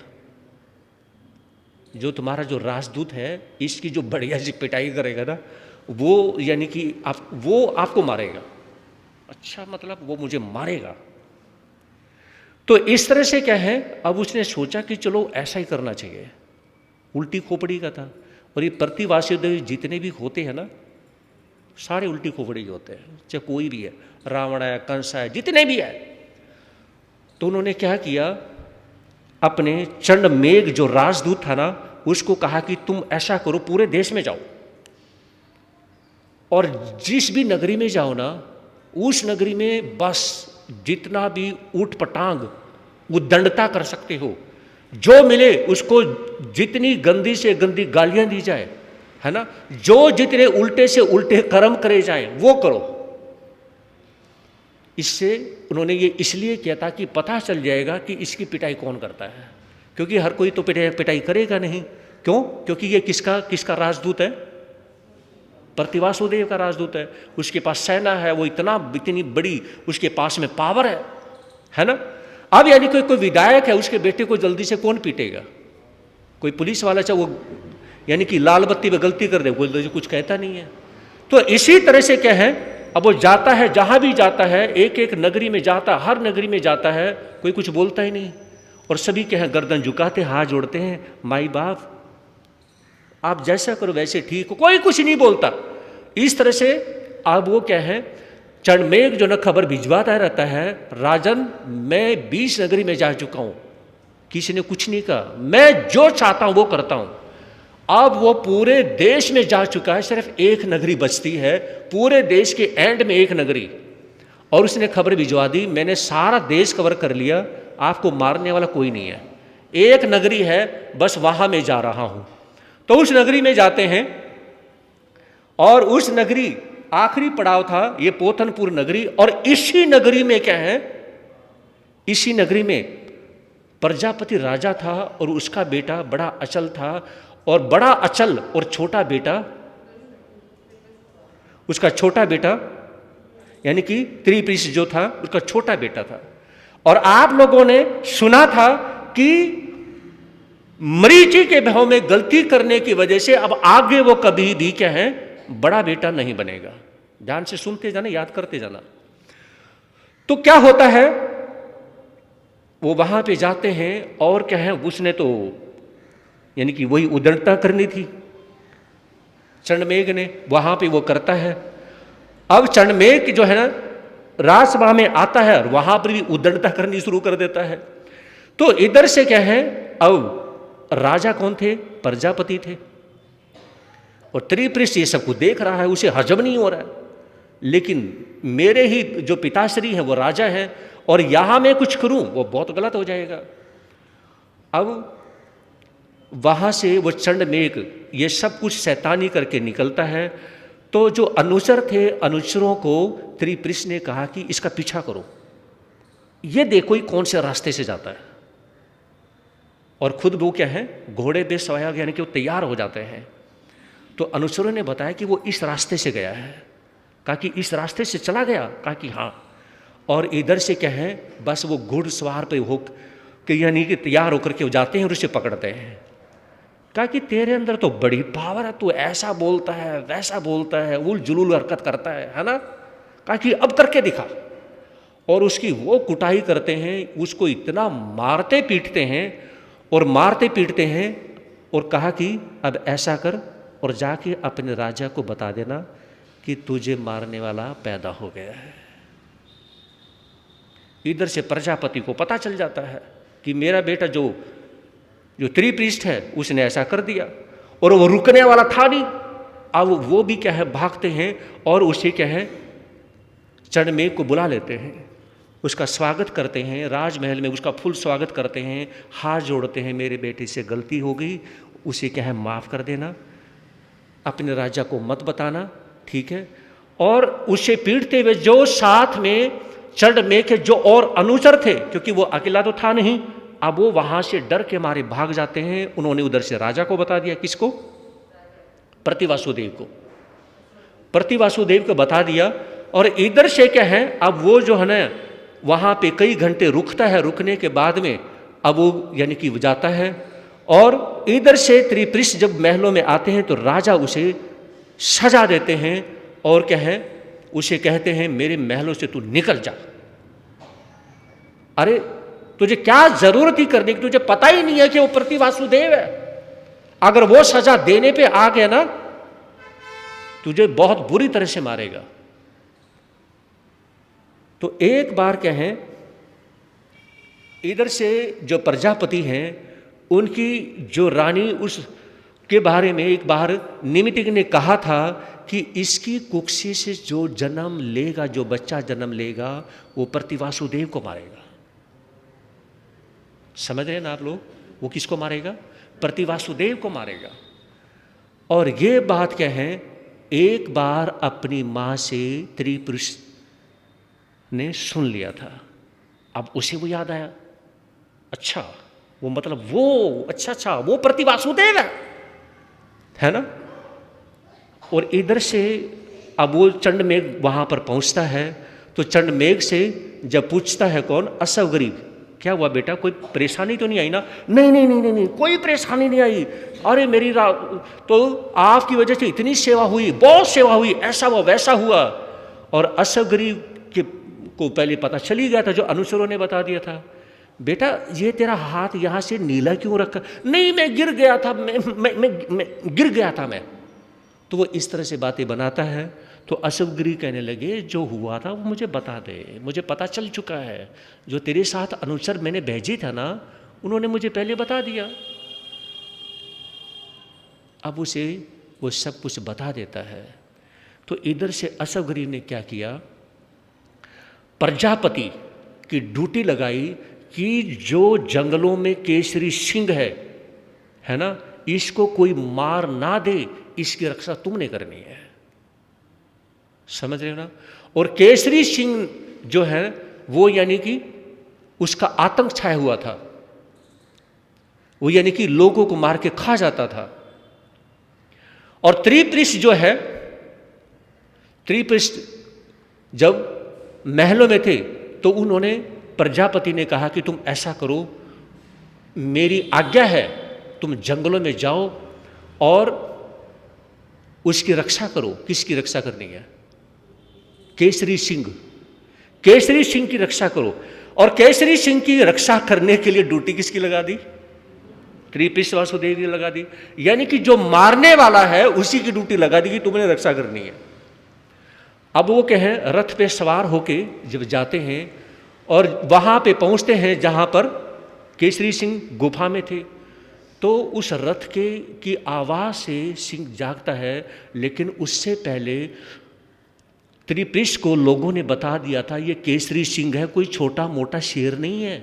जो तुम्हारा जो राजदूत है इसकी जो बढ़िया सी पिटाई करेगा ना, वो यानी कि वो आपको मारेगा। अच्छा, मतलब वो मुझे मारेगा। तो इस तरह से क्या है, अब उसने सोचा कि चलो ऐसा ही करना चाहिए। उल्टी खोपड़ी का था। और ये प्रति वासुदेव जितने भी होते हैं ना, सारे उल्टी खोपड़ी होते हैं, चाहे कोई भी है, रावण है कंस है जितने भी है। तो उन्होंने क्या किया, अपने चंड मेघ जो राजदूत था ना उसको कहा कि तुम ऐसा करो, पूरे देश में जाओ और जिस भी नगरी में जाओ ना, उस नगरी में बस जितना भी ऊट पटांग उद्दंडता कर सकते हो, जो मिले उसको जितनी गंदी से गंदी गालियां दी जाए, है ना, जो जितने उल्टे से उल्टे कर्म करे जाए वो करो। इससे उन्होंने ये इसलिए किया था कि पता चल जाएगा कि इसकी पिटाई कौन करता है, क्योंकि हर कोई तो पिटाई करेगा नहीं। क्यों? क्योंकि ये किसका राजदूत है? प्रति वासुदेव का राजदूत है। उसके पास सेना है, वो इतनी बड़ी उसके पास में पावर है ना। अब यानी कोई विधायक है, उसके बेटे को जल्दी से कौन पीटेगा? कोई पुलिस वाला, चाहे वो यानी कि लाल बत्ती पे गलती कर दे, कोई कुछ कहता नहीं है। तो इसी तरह से क्या है, अब वो जाता है जहां भी जाता है, एक एक नगरी में जाता, हर नगरी में जाता है, कोई कुछ बोलता ही नहीं। और सभी क्या है, गर्दन झुकाते हाथ जोड़ते हैं, माई बाप आप जैसा करो वैसे ठीक हो, कोई कुछ नहीं बोलता। इस तरह से अब वो क्या है, चंडमेघ जो न खबर भिजवाता रहता है, राजन मैं 20 नगरी में जा चुका हूं, किसी ने कुछ नहीं कहा, मैं जो चाहता हूं वो करता हूं। अब वो पूरे देश में जा चुका है, सिर्फ एक नगरी बचती है, पूरे देश के एंड में एक नगरी, और उसने खबर भिजवा दी, मैंने सारा देश कवर कर लिया, आपको मारने वाला कोई नहीं है, एक नगरी है बस वहां मैं जा रहा हूं। तो उस नगरी में जाते हैं और उस नगरी आखिरी पड़ाव था ये पोथनपुर नगरी। और इसी नगरी में क्या है, इसी नगरी में प्रजापति राजा था और उसका बेटा बड़ा अचल था। और बड़ा अचल और छोटा बेटा, उसका छोटा बेटा यानी कि त्रिप्रिश जो था उसका छोटा बेटा था। और आप लोगों ने सुना था कि मरीचि के भाव में गलती करने की वजह से अब आगे वो कभी भी क्या है बड़ा बेटा नहीं बनेगा। ध्यान से सुनते जाना, याद करते जाना। तो क्या होता है, वो वहां पे जाते हैं और क्या है, उसने तो यानी कि वही उदंडता करनी थी चंडमेघ ने, वहां पे वो करता है। अब चंडमेघ जो है ना राजसभा में आता है और वहां पर भी उदंडता करनी शुरू कर देता है। तो इधर से क्या है, अब राजा कौन थे, प्रजापति थे, और त्रिपृष्ठ ये सब कुछ देख रहा है, उसे हजम नहीं हो रहा है। लेकिन मेरे ही जो पिताश्री है वो राजा है और यहां मैं कुछ करूं वो बहुत गलत हो जाएगा। अब वहां से वो चंडमेघ ये सब कुछ शैतानी करके निकलता है। तो जो अनुचर थे, अनुचरों को त्रिपृष्ठ ने कहा कि इसका पीछा करो, ये देखो ही कौन से रास्ते से जाता है। और खुद वो क्या है, घोड़े पे सवाया यानी कि वो तैयार हो जाते हैं। तो अनुचरों ने बताया कि वो इस रास्ते से गया है। कहा कि इस रास्ते से चला गया, कहा कि हाँ। और इधर से क्या है, बस वो घुड़सवार पे हो कि यानी कि तैयार होकर के जाते हैं और उसे पकड़ते हैं। कहा कि तेरे अंदर तो बड़ी पावर है, तू ऐसा बोलता है वैसा बोलता है, उल जुलूल हरकत करता है ना। कहा कि अब करके दिखा। और उसकी वो कुटाई करते हैं, उसको इतना मारते पीटते हैं और मारते पीटते हैं। और कहा कि अब ऐसा कर और जाके अपने राजा को बता देना कि तुझे मारने वाला पैदा हो गया है। इधर से प्रजापति को पता चल जाता है कि मेरा बेटा जो त्रिपृष्ठ है उसने ऐसा कर दिया, और वो रुकने वाला था नहीं। अब वो भी क्या है भागते हैं और उसे क्या है चंडमेघ को बुला लेते हैं, उसका स्वागत करते हैं, राजमहल में उसका फुल स्वागत करते हैं, हाथ जोड़ते हैं, मेरे बेटे से गलती हो गई, उसे क्या है माफ़ कर देना, अपने राजा को मत बताना, ठीक है। और उसे पीटते हुए जो साथ में चंडमेघ के जो और अनुचर थे, क्योंकि वो अकेला तो था नहीं, अब वो वहां से डर के मारे भाग जाते हैं। उन्होंने उधर से राजा को बता दिया, किसको, प्रतिवासुदेव को, प्रतिवासुदेव को बता दिया। और इधर से क्या है, अब वो जो है ना वहां पे कई घंटे रुकता है, रुकने के बाद में अब वो यानी कि जाता है। और इधर से त्रिपृष्ठ जब महलों में आते हैं तो राजा उसे सजा देते हैं और क्या है उसे कहते हैं मेरे महलों से तू निकल जा। अरे तुझे क्या जरूरत ही करने की, तुझे पता ही नहीं है कि वो प्रतिवासुदेव है। अगर वो सजा देने पे आ गया ना तुझे बहुत बुरी तरह से मारेगा। तो एक बार क्या है, इधर से जो प्रजापति हैं उनकी जो रानी उस के बारे में एक बार निमितिक ने कहा था कि इसकी कुक्षी से जो जन्म लेगा, जो बच्चा जन्म लेगा वो प्रतिवासुदेव को मारेगा। समझ रहे हैं ना आप लोग, वो किसको मारेगा, प्रतिवासुदेव को मारेगा। और ये बात क्या है, एक बार अपनी मां से त्रिपुरुष ने सुन लिया था, अब उसे वो याद आया, अच्छा वो मतलब वो अच्छा वो प्रतिवासुदेव है ना। और इधर से अब वो चंडमेघ वहां पर पहुंचता है तो चंडमेघ से जब पूछता है कौन, असवगरीब, क्या हुआ बेटा, कोई परेशानी तो नहीं आई ना। नहीं नहीं नहीं नहीं, नहीं कोई परेशानी नहीं आई। अरे मेरी तो आपकी वजह से इतनी सेवा हुई, बहुत सेवा हुई, ऐसा हुआ वैसा हुआ। और असवगरीब के को पहले पता चल ही गया था, जो अनुचरों ने बता दिया था, बेटा ये तेरा हाथ यहाँ से नीला क्यों रखा। नहीं मैं गिर गया था, मैं गिर गया था मैं। तो वो इस तरह से बातें बनाता है। तो असवगिरी कहने लगे जो हुआ था वो मुझे बता दे, मुझे पता चल चुका है, जो तेरे साथ अनुचर मैंने भेजे था ना उन्होंने मुझे पहले बता दिया। अब उसे वो सब कुछ बता देता है। तो इधर से असवगिरी ने क्या किया, प्रजापति की ड्यूटी लगाई कि जो जंगलों में केसरी सिंह है ना, इसको कोई मार ना दे, इसकी रक्षा तुमने करनी है। समझ रहे हो ना। और केसरी सिंह जो है वो यानी कि उसका आतंक छाया हुआ था, वो यानी कि लोगों को मार के खा जाता था। और त्रिपृष्ठ जो है, त्रिपृष्ठ जब महलों में थे तो उन्होंने, प्रजापति ने कहा कि तुम ऐसा करो, मेरी आज्ञा है, तुम जंगलों में जाओ और उसकी रक्षा करो। किसकी रक्षा करनी है? केसरी सिंह, केसरी सिंह की रक्षा करो। और केसरी सिंह की रक्षा करने के लिए ड्यूटी किसकी लगा दी? त्रिपृष्ठ वासुदेव की लगा दी। यानी कि जो मारने वाला है उसी की ड्यूटी लगा दी कि तुमने रक्षा करनी है। अब वो कहें, रथ पे सवार होके जब जाते हैं और वहां पे पहुंचते हैं जहां पर केसरी सिंह गुफा में थे, तो उस रथ के की आवाज से सिंह जागता है। लेकिन उससे पहले त्रिपृष्ठ को लोगों ने बता दिया था ये केसरी सिंह है, कोई छोटा मोटा शेर नहीं है,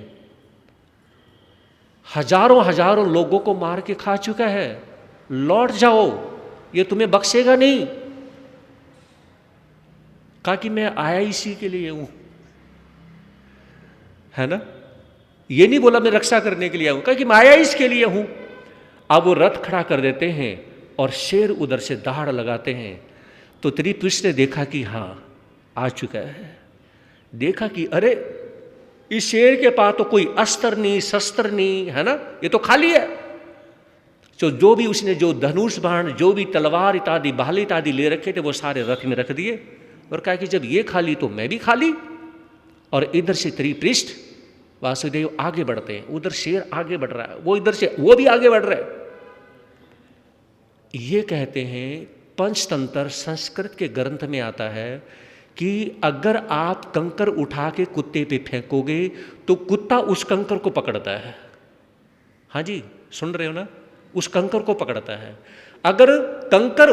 हजारों हजारों लोगों को मार के खा चुका है, लौट जाओ, ये तुम्हें बख्शेगा नहीं। कहा कि मैं आया इसी के लिए हूं, है ना, ये नहीं बोला मैं रक्षा करने के लिए आया हूं, कहा कि मैं आया इसके लिए हूं। अब वो रथ खड़ा कर देते हैं और शेर उधर से दहाड़ लगाते हैं। तो त्रिपृष्ठ ने देखा कि हाँ आ चुका है, देखा कि अरे इस शेर के पास तो कोई अस्त्र नहीं, शस्त्र नहीं, है ना, ये तो खाली है। तो जो भी उसने जो धनुष बाण, जो भी तलवार इत्यादि भाले इत्यादि ले रखे थे वो सारे रथ में रख दिए और कहा कि जब ये खाली तो मैं भी खाली। और इधर से त्रिपृष्ठ वासुदेव आगे बढ़ते हैं, उधर शेर आगे बढ़ रहा है, वो इधर से वो भी आगे बढ़ रहा है। ये कहते हैं, पंचतंत्र संस्कृत के ग्रंथ में आता है कि अगर आप कंकर उठा के कुत्ते पे फेंकोगे तो कुत्ता उस कंकर को पकड़ता है। हाँ जी, सुन रहे हो ना, उस कंकर को पकड़ता है। अगर कंकर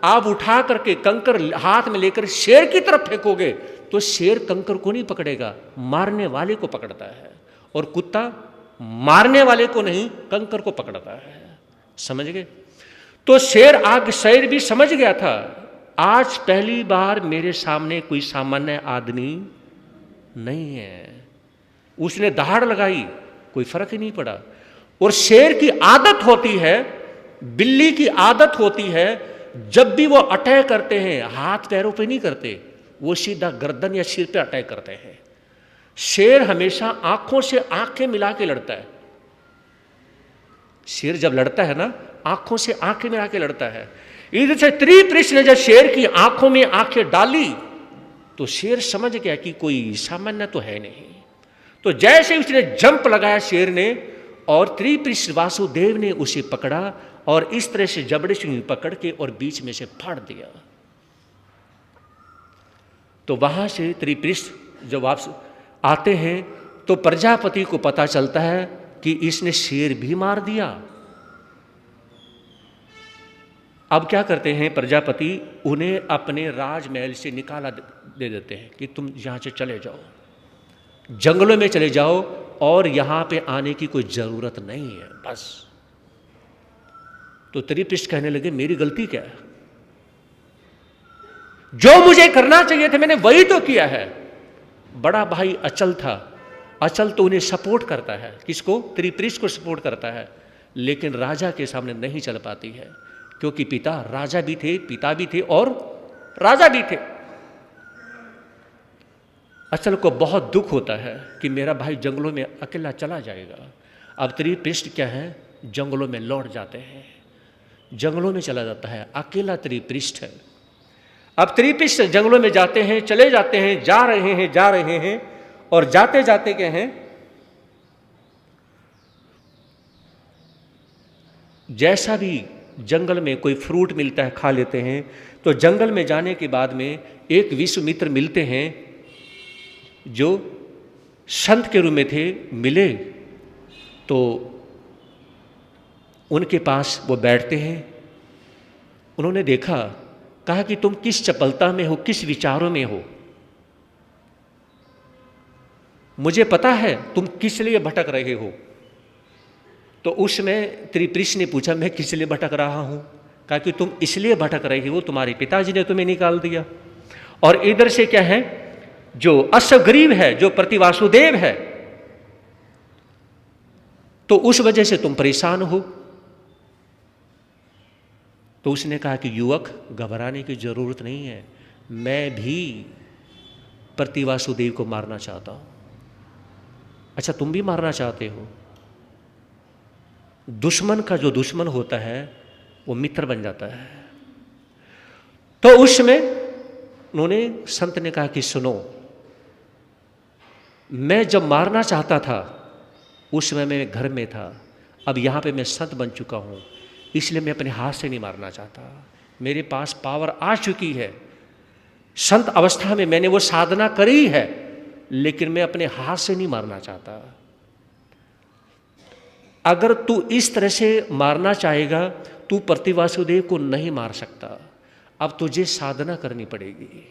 आप उठा करके कंकर हाथ में लेकर शेर की तरफ फेंकोगे तो शेर कंकर को नहीं पकड़ेगा, मारने वाले को पकड़ता है। और कुत्ता मारने वाले को नहीं, कंकर को पकड़ता है। समझ गए? तो शेर भी समझ गया था, आज पहली बार मेरे सामने कोई सामान्य आदमी नहीं है। उसने दहाड़ लगाई, कोई फर्क ही नहीं पड़ा। और शेर की आदत होती है, बिल्ली की आदत होती है, जब भी वो अटैक करते हैं हाथ पैरों पे नहीं करते, वो सीधा गर्दन या सिर पे अटैक करते हैं। शेर हमेशा आंखों से आंखें मिला के लड़ता है। शेर जब लड़ता है ना, आंखों से आंखें मिला के लड़ता है। इधर से त्रिपृष्ठ ने जब शेर की आंखों में आंखें डाली तो शेर समझ गया कि कोई सामान्य तो है नहीं। तो जैसे उसने जंप लगाया शेर ने, और त्रिपृष्ठ वासुदेव ने उसे पकड़ा और इस तरह से जबड़े से पकड़ के और बीच में से फाड़ दिया। तो वहां से त्रिपृष्ठ जब वापस आते हैं तो प्रजापति को पता चलता है कि इसने शेर भी मार दिया। अब क्या करते हैं प्रजापति, उन्हें अपने राजमहल से निकाला दे देते हैं कि तुम यहां से चले जाओ, जंगलों में चले जाओ और यहां पे आने की कोई जरूरत नहीं है, बस। तो त्रिपृष्ठ कहने लगे मेरी गलती क्या है, जो मुझे करना चाहिए था मैंने वही तो किया है। बड़ा भाई अचल था, अचल तो उन्हें सपोर्ट करता है, किसको? त्रिपृष्ठ को सपोर्ट करता है, लेकिन राजा के सामने नहीं चल पाती है, क्योंकि पिता राजा भी थे, पिता भी थे और राजा भी थे। अचल को बहुत दुख होता है कि मेरा भाई जंगलों में अकेला चला जाएगा। अब त्रिपृष्ठ क्या है, जंगलों में लौट जाते हैं, जंगलों में चला जाता है, अकेला त्रिपृष्ठ है। अब त्रिपृष्ठ जंगलों में जाते हैं, चले जाते हैं, जा रहे हैं और जाते जाते क्या हैं, जैसा भी जंगल में कोई फ्रूट मिलता है खा लेते हैं। तो जंगल में जाने के बाद में एक विश्वामित्र मिलते हैं जो संत के रूप में थे, मिले तो उनके पास वो बैठते हैं। उन्होंने देखा, कहा कि तुम किस चपलता में हो, किस विचारों में हो, मुझे पता है तुम किस लिए भटक रहे हो। तो उसमें त्रिपृष्ठ ने पूछा मैं किस लिए भटक रहा हूं? कहा कि तुम इसलिए भटक रहे हो, तुम्हारे पिताजी ने तुम्हें निकाल दिया, और इधर से क्या है, जो अश्वग्रीव है, जो प्रतिवासुदेव है, तो उस वजह से तुम परेशान हो। तो उसने कहा कि युवक, घबराने की जरूरत नहीं है, मैं भी प्रतिवासुदेव को मारना चाहता हूं। अच्छा, तुम भी मारना चाहते हो? दुश्मन का जो दुश्मन होता है वो मित्र बन जाता है। तो उस समय उन्होंने, संत ने कहा कि सुनो, मैं जब मारना चाहता था उस समय मैं घर में था, अब यहाँ पे मैं संत बन चुका हूँ, इसलिए मैं अपने हाथ से नहीं मारना चाहता। मेरे पास पावर आ चुकी है, संत अवस्था में मैंने वो साधना करी है, लेकिन मैं अपने हाथ से नहीं मारना चाहता। अगर तू इस तरह से मारना चाहेगा, तू प्रतिवासुदेव को नहीं मार सकता, अब तुझे साधना करनी पड़ेगी।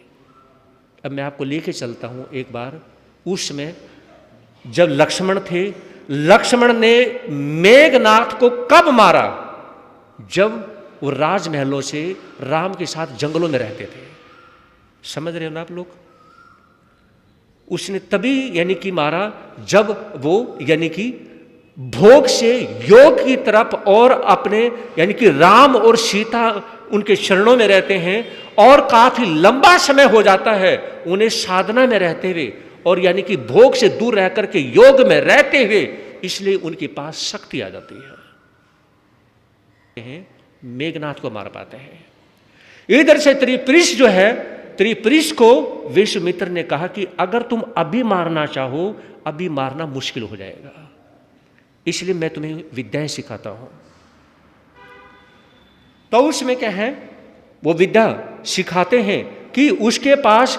अब मैं आपको लेके चलता हूँ एक बार उस समय जब लक्ष्मण थे। लक्ष्मण ने मेघनाथ को कब मारा? जब वो राजमहलों से राम के साथ जंगलों में रहते थे। समझ रहे हो ना आप लोग? उसने तभी यानी कि मारा जब वो यानी कि भोग से योग की तरफ और अपने यानी कि राम और सीता उनके चरणों में रहते हैं और काफी लंबा समय हो जाता है उन्हें साधना में रहते हुए और यानी कि भोग से दूर रह करके योग में रहते हुए, इसलिए उनके पास शक्ति आ जाती है, मेघनाथ को मार पाते हैं। इधर से त्रिपृष्ठ जो है, त्रिपृष्ठ को विश्वामित्र ने कहा कि अगर तुम अभी मारना चाहो, अभी मारना मुश्किल हो जाएगा, इसलिए मैं तुम्हें विद्याएं सिखाता हूं। तो उसमें क्या है, वो विद्या सिखाते हैं कि उसके पास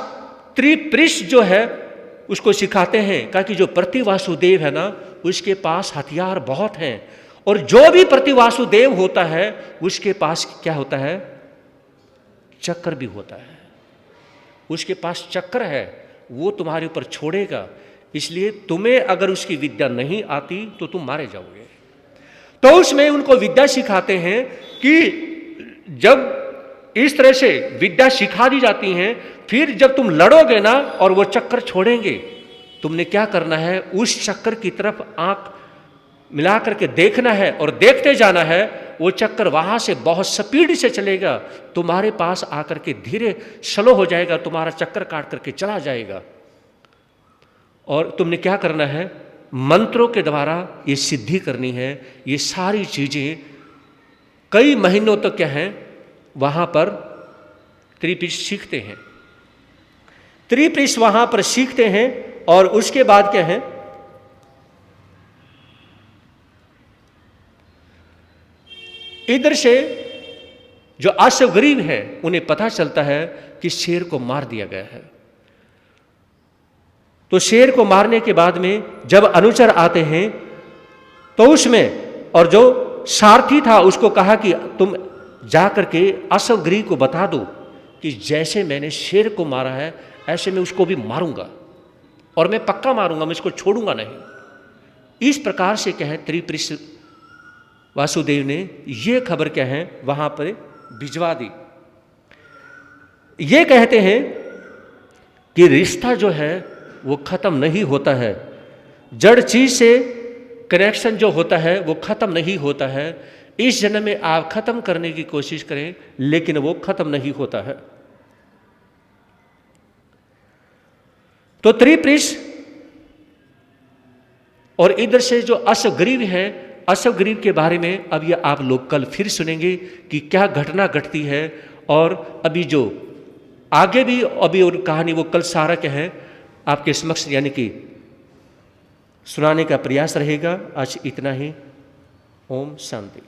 त्रिपृष्ठ जो है उसको सिखाते हैं, कहा कि जो प्रतिवासुदेव है ना, उसके पास हथियार बहुत हैं और जो भी प्रतिवासुदेव होता है उसके पास क्या होता है? चक्र भी होता है। उसके पास चक्र है, वो तुम्हारे ऊपर छोड़ेगा, इसलिए तुम्हें अगर उसकी विद्या नहीं आती तो तुम मारे जाओगे। तो उसमें उनको विद्या सिखाते हैं कि जब इस तरह से विद्या सिखा दी जाती है, फिर जब तुम लड़ोगे ना और वो चक्कर छोड़ेंगे, तुमने क्या करना है, उस चक्कर की तरफ आंख मिला करके देखना है और देखते जाना है। वो चक्कर वहां से बहुत स्पीड से चलेगा, तुम्हारे पास आकर के धीरे स्लो हो जाएगा, तुम्हारा चक्कर काट करके चला जाएगा। और तुमने क्या करना है, मंत्रों के द्वारा ये सिद्धि करनी है। ये सारी चीजें कई महीनों तक क्या है वहां पर त्रिपृष्ठ सीखते हैं। त्रिपृष्ठ वहां पर सीखते हैं और उसके बाद क्या है, इधर से जो अश्वग्रीव है उन्हें पता चलता है कि शेर को मार दिया गया है। तो शेर को मारने के बाद में जब अनुचर आते हैं तो उसमें, और जो सारथी था उसको कहा कि तुम जाकर के अश्वग्रीव को बता दो कि जैसे मैंने शेर को मारा है ऐसे मैं उसको भी मारूंगा और मैं पक्का मारूंगा, मैं इसको छोड़ूंगा नहीं। इस प्रकार से क्या है, त्रिपृष्ठ वासुदेव ने ये खबर क्या है वहां पर भिजवा दी। ये कहते हैं कि रिश्ता जो है वो खत्म नहीं होता है, जड़ चीज से कनेक्शन जो होता है वो खत्म नहीं होता है। इस जन्म में आप खत्म करने की कोशिश करें लेकिन वो खत्म नहीं होता है। तो त्रिपृष्ठ और इधर से जो अश्वग्रीव है, अश्वग्रीव के बारे में अब ये आप लोग कल फिर सुनेंगे कि क्या घटना घटती है। और अभी जो आगे भी अभी और कहानी वो कल सारा क्या है आपके समक्ष यानी कि सुनाने का प्रयास रहेगा। आज इतना ही। ओम शांति।